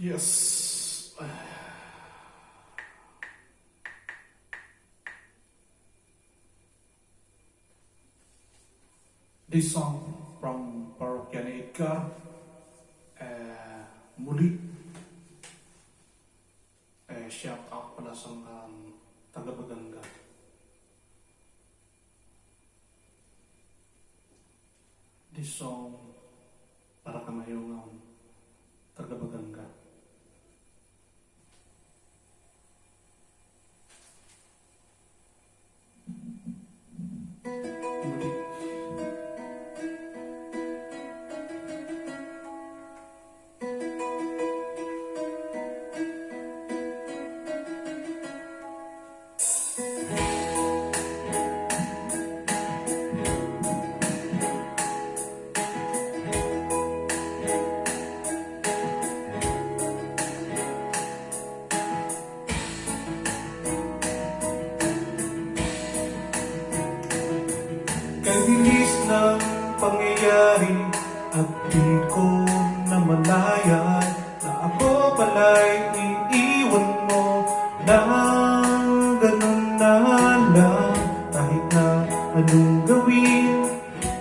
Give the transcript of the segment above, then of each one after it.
Yes. This song from Parokya ni Edgar, muli, shout out pala sa taga-Baganga. This song para kamayong taga-Baganga. Muli. Kaibilis ng pangyayari at di ko namalayan na ako pala'y iiwan mo ng ganun na lang. Kahit na anong gawin,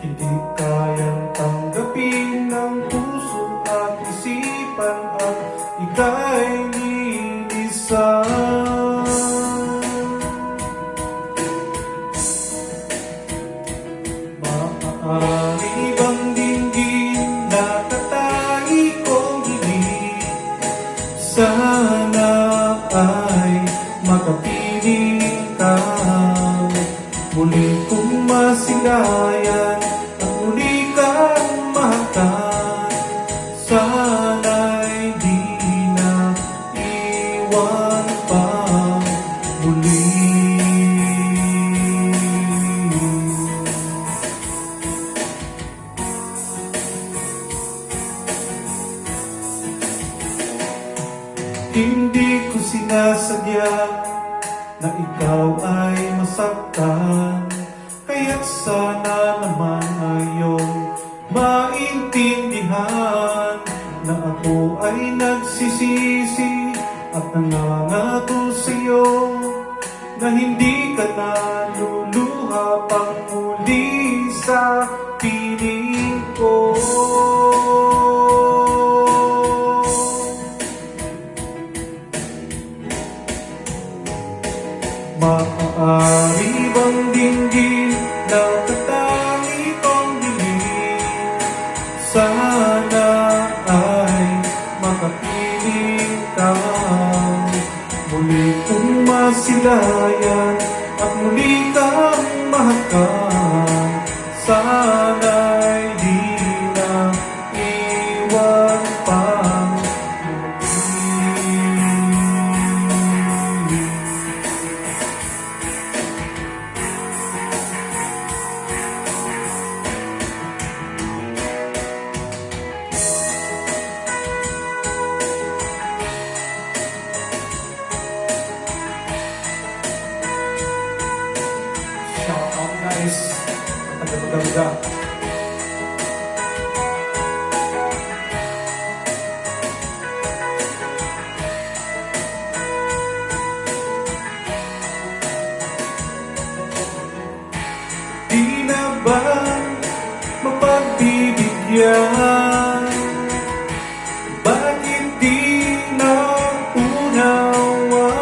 hindi kayang tanggapin ng puso at isipan at ika'y lilisan. Maaari bang dinggin na tatay kong hiling? Sana ay makapiling ka. Muli kong masilayan at muli kang mahakan. Sana'y di na iwan pa muli. Hindi ko sinasadya na ikaw ay masaktan, kaya't sana naman ngayon maintindihan na ako ay nagsisisi at nangangako sa'yo na hindi ka na luluha pang muli sa piling ko. Maaari bang dinggin na tatangi kong dilim? Sana ay makapiling ka. Muli kong masilayan at muli kang mahakan. Sana'y di na iwan pang shout out guys, taga-Baganga. Di na ba mapagbibigyan? Bakit di na unawaan?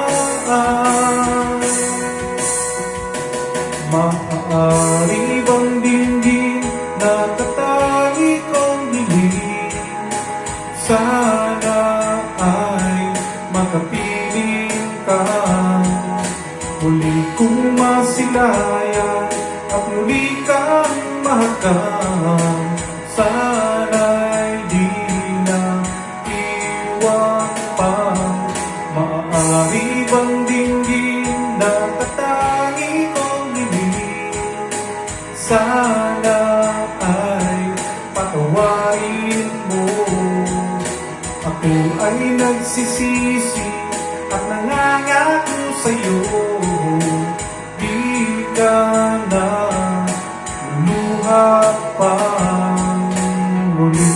Maaari bang dinggin na tatay kong hiling? Sana ay makapiling ka. Muli kong masilayan at muli kang mahakan. Sana'y di na iwan pa. Maaari bang dinggin na tatay kong hiling? Sana ay patawarin mo. Ako ay nagsisisi at nangangako sa'yo, di ka na luluha pang muli.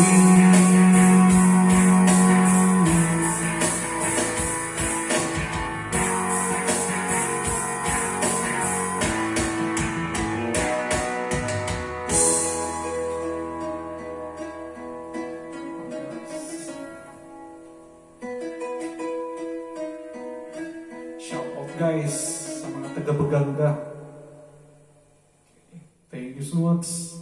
guys sa mga taga-Baganga. Thank you so much.